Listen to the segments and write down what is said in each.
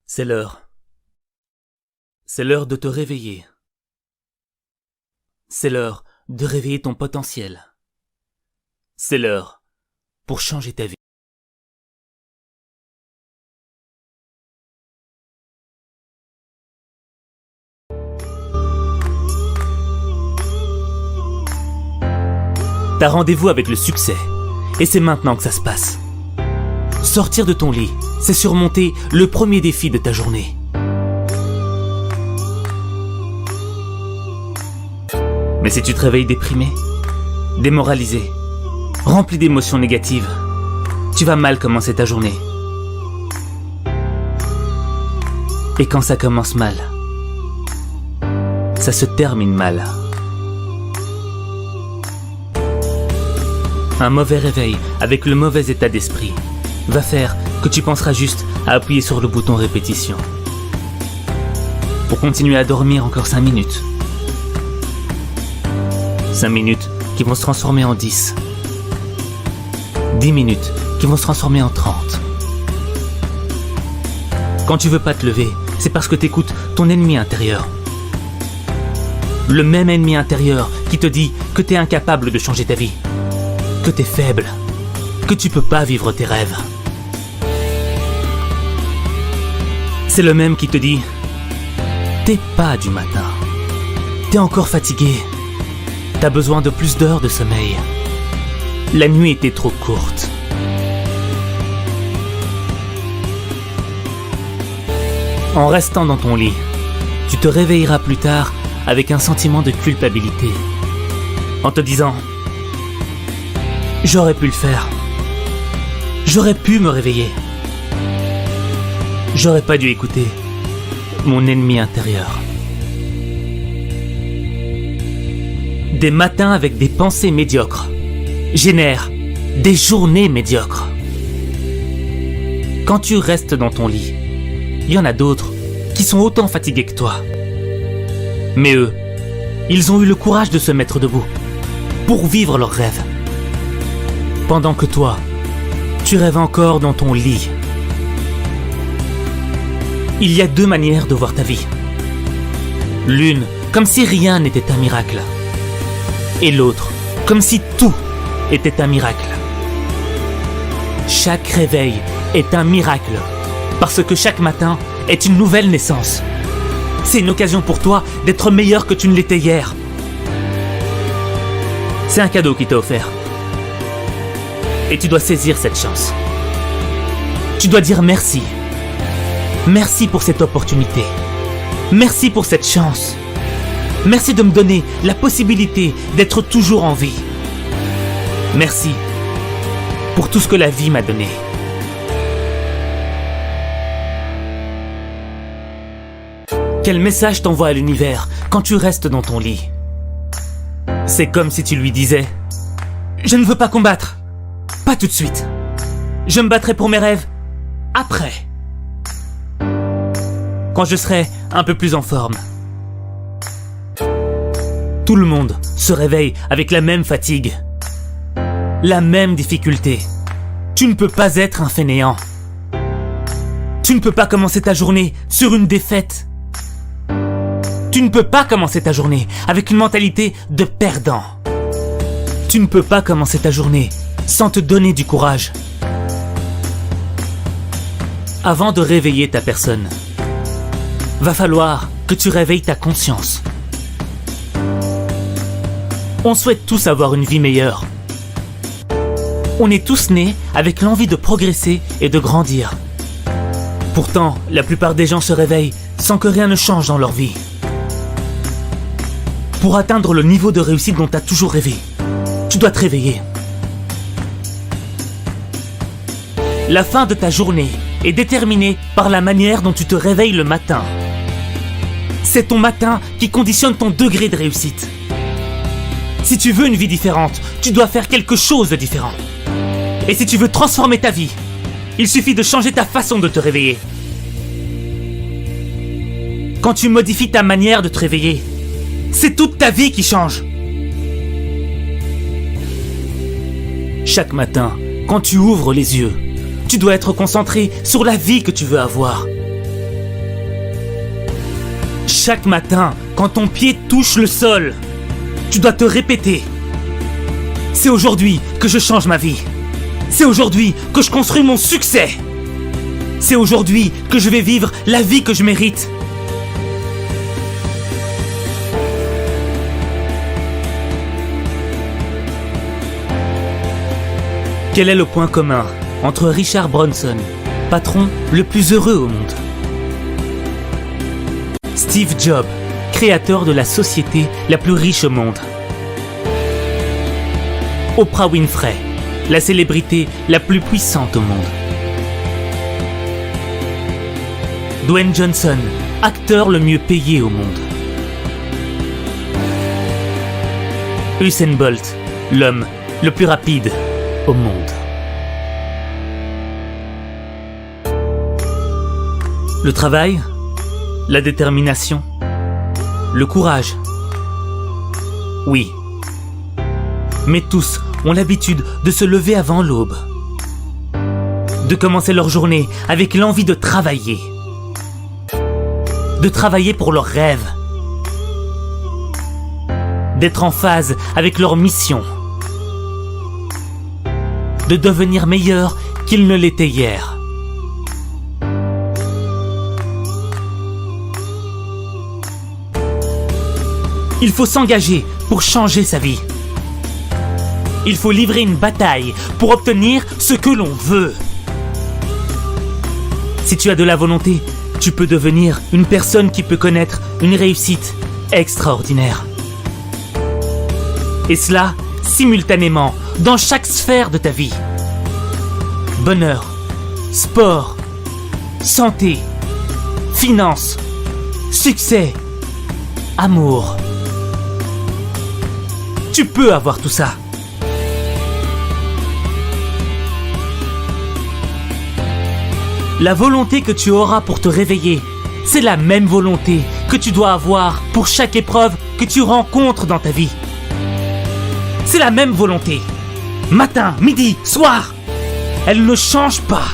C'est l'heure. C'est l'heure de te réveiller. C'est l'heure de réveiller ton potentiel. C'est l'heure pour changer ta vie. T'as rendez-vous avec le succès, et c'est maintenant que ça se passe. Sortir de ton lit, c'est surmonter le premier défi de ta journée. Mais si tu te réveilles déprimé, démoralisé, rempli d'émotions négatives, tu vas mal commencer ta journée. Et quand ça commence mal, ça se termine mal. Un mauvais réveil avec le mauvais état d'esprit va faire que tu penseras juste à appuyer sur le bouton répétition pour continuer à dormir encore 5 minutes. 5 minutes qui vont se transformer en 10. 10 minutes qui vont se transformer en 30. Quand tu veux pas te lever, c'est parce que t'écoutes ton ennemi intérieur. Le même ennemi intérieur qui te dit que t'es incapable de changer ta vie, que t'es faible, que tu peux pas vivre tes rêves. C'est le même qui te dit t'es pas du matin, t'es encore fatigué, t'as besoin de plus d'heures de sommeil. La nuit était trop courte. En restant dans ton lit, tu te réveilleras plus tard avec un sentiment de culpabilité, en te disant j'aurais pu le faire. J'aurais pu me réveiller. J'aurais pas dû écouter mon ennemi intérieur. Des matins avec des pensées médiocres génèrent des journées médiocres. Quand tu restes dans ton lit, il y en a d'autres qui sont autant fatigués que toi. Mais eux, ils ont eu le courage de se mettre debout pour vivre leurs rêves. Pendant que toi, tu rêves encore dans ton lit. Il y a 2 manières de voir ta vie. L'une, comme si rien n'était un miracle. Et l'autre, comme si tout était un miracle. Chaque réveil est un miracle, parce que chaque matin est une nouvelle naissance. C'est une occasion pour toi d'être meilleur que tu ne l'étais hier. C'est un cadeau qui t'est offert. Et tu dois saisir cette chance. Tu dois dire merci. Merci pour cette opportunité. Merci pour cette chance. Merci de me donner la possibilité d'être toujours en vie. Merci pour tout ce que la vie m'a donné. Quel message t'envoie à l'univers quand tu restes dans ton lit? C'est comme si tu lui disais « Je ne veux pas combattre. Pas tout de suite. Je me battrai pour mes rêves après. Quand je serai un peu plus en forme. » Tout le monde se réveille avec la même fatigue, la même difficulté. Tu ne peux pas être un fainéant. Tu ne peux pas commencer ta journée sur une défaite. Tu ne peux pas commencer ta journée avec une mentalité de perdant. Tu ne peux pas commencer ta journée sans te donner du courage. Avant de réveiller ta personne, va falloir que tu réveilles ta conscience. On souhaite tous avoir une vie meilleure. On est tous nés avec l'envie de progresser et de grandir. Pourtant, la plupart des gens se réveillent sans que rien ne change dans leur vie. Pour atteindre le niveau de réussite dont tu as toujours rêvé, tu dois te réveiller. La fin de ta journée est déterminée par la manière dont tu te réveilles le matin. C'est ton matin qui conditionne ton degré de réussite. Si tu veux une vie différente, tu dois faire quelque chose de différent. Et si tu veux transformer ta vie, il suffit de changer ta façon de te réveiller. Quand tu modifies ta manière de te réveiller, c'est toute ta vie qui change. Chaque matin, quand tu ouvres les yeux, tu dois être concentré sur la vie que tu veux avoir. chaque matin, quand ton pied touche le sol, tu dois te répéter. C'est aujourd'hui que je change ma vie. C'est aujourd'hui que je construis mon succès. C'est aujourd'hui que je vais vivre la vie que je mérite. Quel est le point commun entre Richard Branson, patron le plus heureux au monde, Steve Jobs, créateur de la société la plus riche au monde, Oprah Winfrey, la célébrité la plus puissante au monde, Dwayne Johnson, acteur le mieux payé au monde, Usain Bolt, l'homme le plus rapide au monde. Le travail, la détermination, le courage. Oui. Mais tous ont l'habitude de se lever avant l'aube, de commencer leur journée avec l'envie de travailler pour leurs rêves, d'être en phase avec leur mission, de devenir meilleurs qu'ils ne l'étaient hier. Il faut s'engager pour changer sa vie. Il faut livrer une bataille pour obtenir ce que l'on veut. Si tu as de la volonté, tu peux devenir une personne qui peut connaître une réussite extraordinaire. Et cela, simultanément, dans chaque sphère de ta vie. Bonheur, sport, santé, finances, succès, amour. Tu peux avoir tout ça. La volonté que tu auras pour te réveiller, c'est la même volonté que tu dois avoir pour chaque épreuve que tu rencontres dans ta vie. C'est la même volonté. Matin, midi, soir. Elle ne change pas.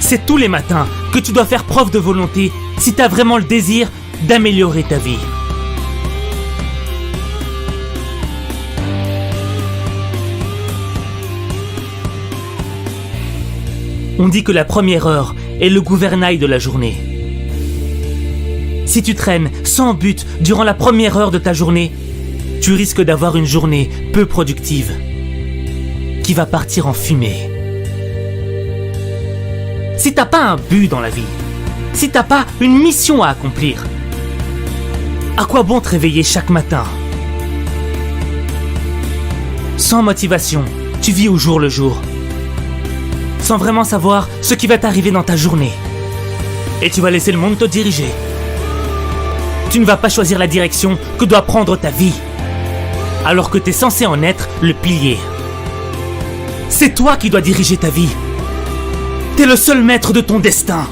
C'est tous les matins que tu dois faire preuve de volonté si tu as vraiment le désir d'améliorer ta vie. On dit que la première heure est le gouvernail de la journée. Si tu traînes sans but durant la première heure de ta journée, tu risques d'avoir une journée peu productive qui va partir en fumée. Si t'as pas un but dans la vie, si t'as pas une mission à accomplir, à quoi bon te réveiller chaque matin? Sans motivation, tu vis au jour le jour, sans vraiment savoir ce qui va t'arriver dans ta journée. Et tu vas laisser le monde te diriger. Tu ne vas pas choisir la direction que doit prendre ta vie, alors que tu es censé en être le pilier. C'est toi qui dois diriger ta vie. T'es le seul maître de ton destin.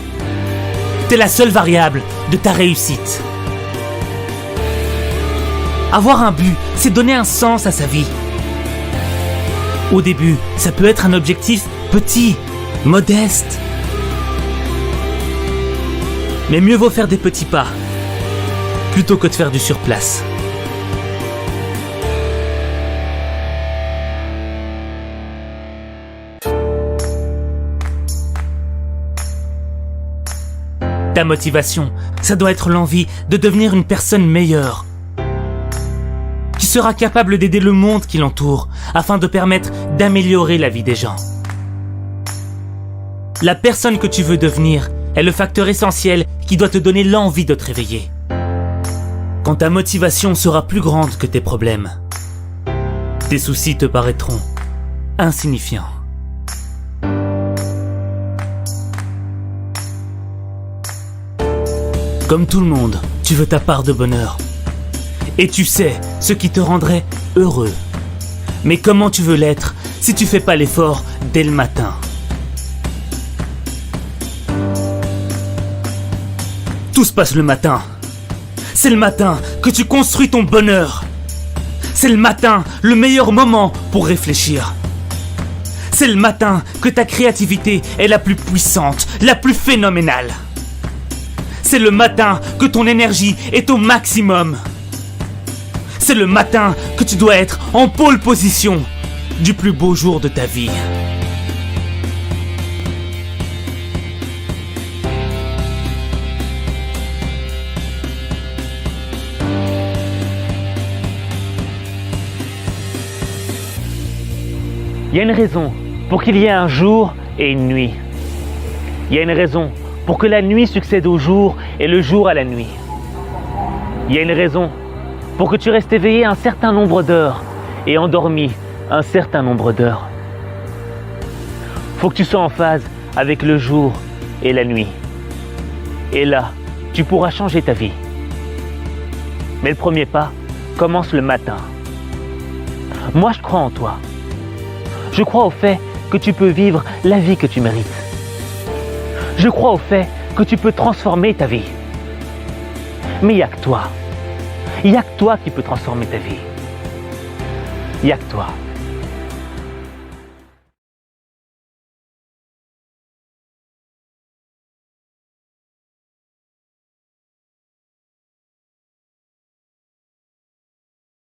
T'es la seule variable de ta réussite. Avoir un but, c'est donner un sens à sa vie. Au début, ça peut être un objectif petit, modeste. Mais mieux vaut faire des petits pas, plutôt que de faire du surplace. Ta motivation, ça doit être l'envie de devenir une personne meilleure, qui sera capable d'aider le monde qui l'entoure, afin de permettre d'améliorer la vie des gens. La personne que tu veux devenir est le facteur essentiel qui doit te donner l'envie de te réveiller. Quand ta motivation sera plus grande que tes problèmes, tes soucis te paraîtront insignifiants. Comme tout le monde, tu veux ta part de bonheur. Et tu sais ce qui te rendrait heureux. Mais comment tu veux l'être si tu fais pas l'effort dès le matin? Tout se passe le matin. C'est le matin que tu construis ton bonheur. C'est le matin le meilleur moment pour réfléchir. C'est le matin que ta créativité est la plus puissante, la plus phénoménale. C'est le matin que ton énergie est au maximum. C'est le matin que tu dois être en pole position du plus beau jour de ta vie. Il y a une raison pour qu'il y ait un jour et une nuit. Il y a une raison pour que la nuit succède au jour et le jour à la nuit. Il y a une raison pour que tu restes éveillé un certain nombre d'heures et endormi un certain nombre d'heures. Faut que tu sois en phase avec le jour et la nuit. Et là, tu pourras changer ta vie. Mais le premier pas commence le matin. Moi, je crois en toi. Je crois au fait que tu peux vivre la vie que tu mérites. Je crois au fait que tu peux transformer ta vie. Mais il n'y a que toi. Il n'y a que toi qui peux transformer ta vie. Il n'y a que toi.